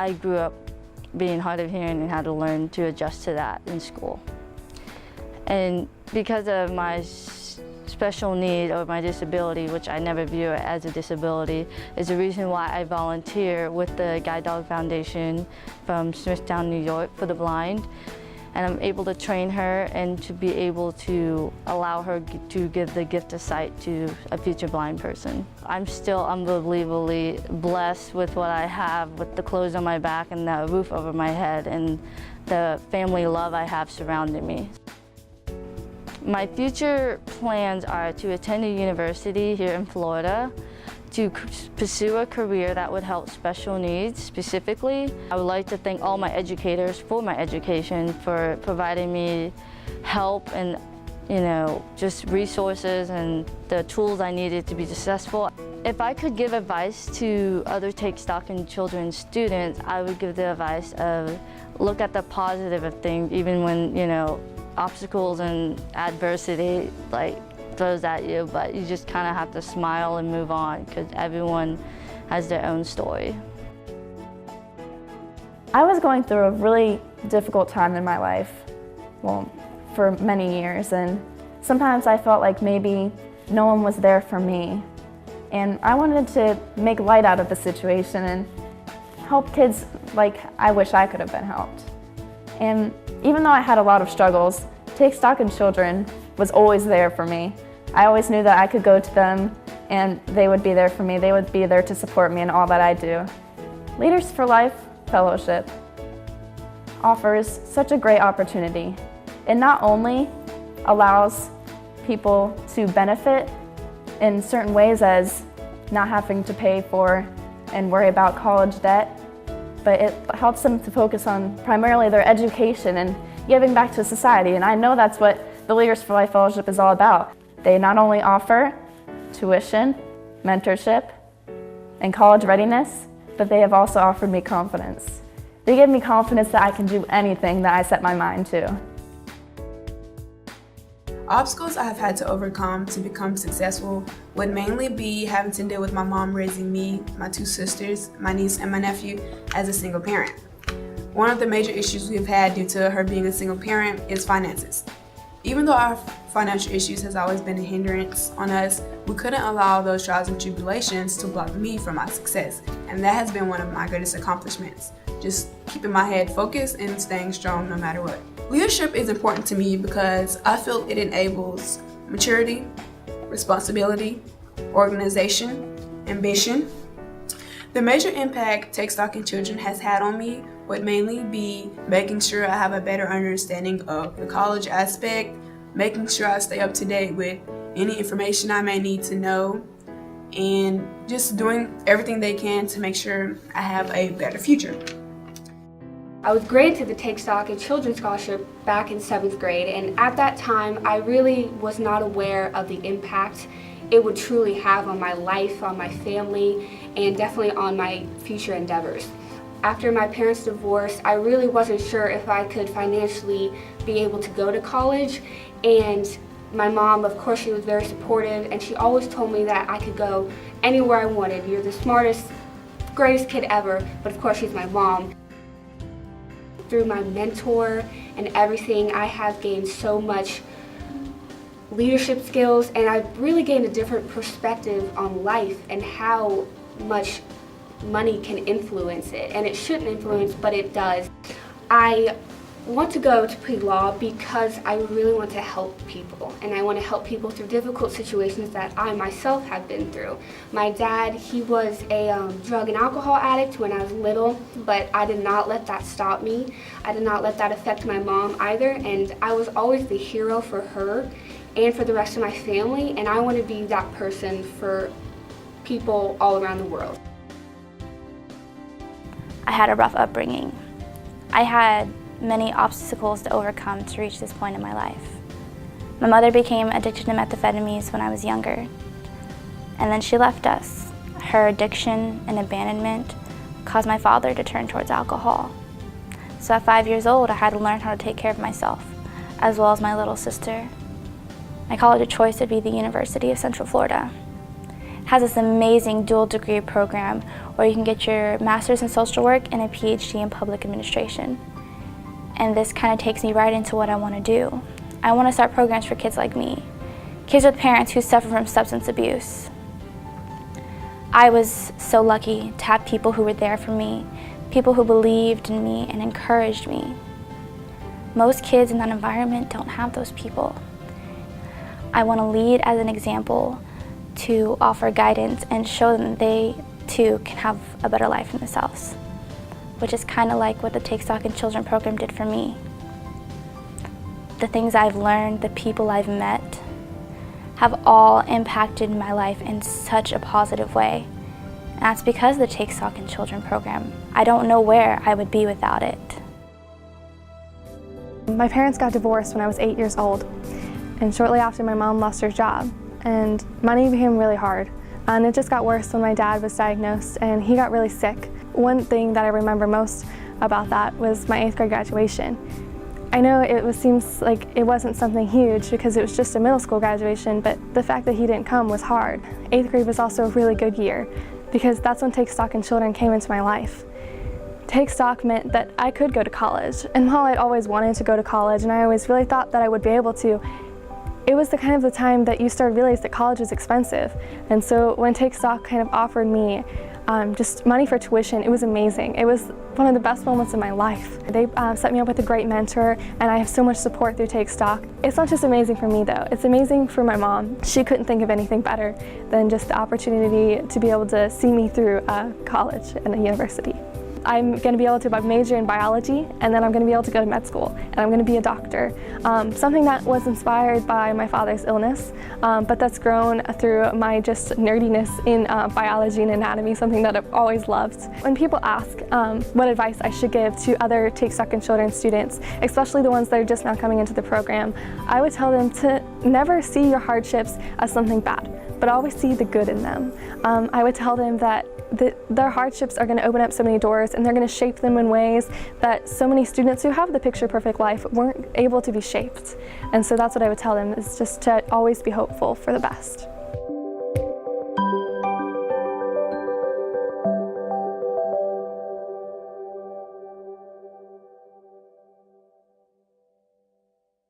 I grew up being hard of hearing and had to learn to adjust to that in school. And because of my special need or my disability, which I never view it as a disability, is the reason why I volunteer with the Guide Dog Foundation from Smithtown, New York for the blind. And I'm able to train her and to be able to allow her to give the gift of sight to a future blind person. I'm still unbelievably blessed with what I have, with the clothes on my back and the roof over my head and the family love I have surrounding me. My future plans are to attend a university here in Florida, to pursue a career that would help special needs specifically. I would like to thank all my educators for my education, for providing me help and just resources and the tools I needed to be successful. If I could give advice to other Take Stock in Children students, I would give the advice of look at the positive of things, even when obstacles and adversity throws at you, but you just kind of have to smile and move on because everyone has their own story. I was going through a really difficult time in my life, well, for many years, and sometimes I felt like maybe no one was there for me. And I wanted to make light out of the situation and help kids like I wish I could have been helped. And even though I had a lot of struggles, Take Stock in Children was always there for me. I always knew that I could go to them and they would be there for me. They would be there to support me in all that I do. Leaders for Life Fellowship offers such a great opportunity. It not only allows people to benefit in certain ways as not having to pay for and worry about college debt, but it helps them to focus on primarily their education and giving back to society. And I know that's what the Leaders for Life Fellowship is all about. They not only offer tuition, mentorship, and college readiness, but they have also offered me confidence. They give me confidence that I can do anything that I set my mind to. Obstacles I have had to overcome to become successful would mainly be having to deal with my mom raising me, my two sisters, my niece, and my nephew as a single parent. One of the major issues we've had due to her being a single parent is finances. Even though our financial issues has always been a hindrance on us, we couldn't allow those trials and tribulations to block me from my success. And that has been one of my greatest accomplishments. Just keeping my head focused and staying strong no matter what. Leadership is important to me because I feel it enables maturity, responsibility, organization, ambition. The major impact Take Stock in Children has had on me would mainly be making sure I have a better understanding of the college aspect, making sure I stay up to date with any information I may need to know, and just doing everything they can to make sure I have a better future. I was granted the Take Stock in Children scholarship back in 7th grade, and at that time I really was not aware of the impact it would truly have on my life, on my family, and definitely on my future endeavors. After my parents' divorce, I really wasn't sure if I could financially be able to go to college, and my mom, of course, she was very supportive, and she always told me that I could go anywhere I wanted. You're the smartest, greatest kid ever, but of course she's my mom. Through my mentor and everything, I have gained so much leadership skills, and I've really gained a different perspective on life and how much money can influence it. And it shouldn't influence, but it does. I want to go to pre-law because I really want to help people, and I want to help people through difficult situations that I myself have been through. My dad, he was a drug and alcohol addict when I was little, but I did not let that stop me. I did not let that affect my mom either, and I was always the hero for her and for the rest of my family, and I want to be that person for people all around the world. I had a rough upbringing. I had many obstacles to overcome to reach this point in my life. My mother became addicted to methamphetamines when I was younger, and then she left us. Her addiction and abandonment caused my father to turn towards alcohol. So at 5 years old, I had to learn how to take care of myself, as well as my little sister. My college of choice would be the University of Central Florida. has this amazing dual degree program where you can get your master's in social work and a PhD in public administration. And this kind of takes me right into what I want to do. I want to start programs for kids like me, kids with parents who suffer from substance abuse. I was so lucky to have people who were there for me, people who believed in me and encouraged me. Most kids in that environment don't have those people. I want to lead as an example to offer guidance and show them they too can have a better life for themselves, which is kind of like what the Take Stock in Children program did for me. The things I've learned, the people I've met, have all impacted my life in such a positive way. And that's because of the Take Stock in Children program. I don't know where I would be without it. My parents got divorced when I was 8 years old, and shortly after my mom lost her job, and money became really hard. And it just got worse when my dad was diagnosed and he got really sick. One thing that I remember most about that was my 8th grade graduation. I know seems like it wasn't something huge because it was just a middle school graduation, but the fact that he didn't come was hard. 8th grade was also a really good year because that's when Take Stock in Children came into my life. Take Stock meant that I could go to college, and while I'd always wanted to go to college and I always really thought that I would be able to, it was the time that you start to realize that college is expensive. And so when Take Stock kind of offered me just money for tuition, it was amazing. It was one of the best moments of my life. They set me up with a great mentor, and I have so much support through Take Stock. It's not just amazing for me though, it's amazing for my mom. She couldn't think of anything better than just the opportunity to be able to see me through college and a university. I'm going to be able to major in biology, and then I'm going to be able to go to med school, and I'm going to be a doctor. Something that was inspired by my father's illness, but that's grown through my just nerdiness in biology and anatomy, something that I've always loved. When people ask what advice I should give to other Take Stock in Children students, especially the ones that are just now coming into the program, I would tell them to never see your hardships as something bad, but always see the good in them. I would tell them that their hardships are going to open up so many doors, and they're going to shape them in ways that so many students who have the picture-perfect life weren't able to be shaped. And so that's what I would tell them, is just to always be hopeful for the best.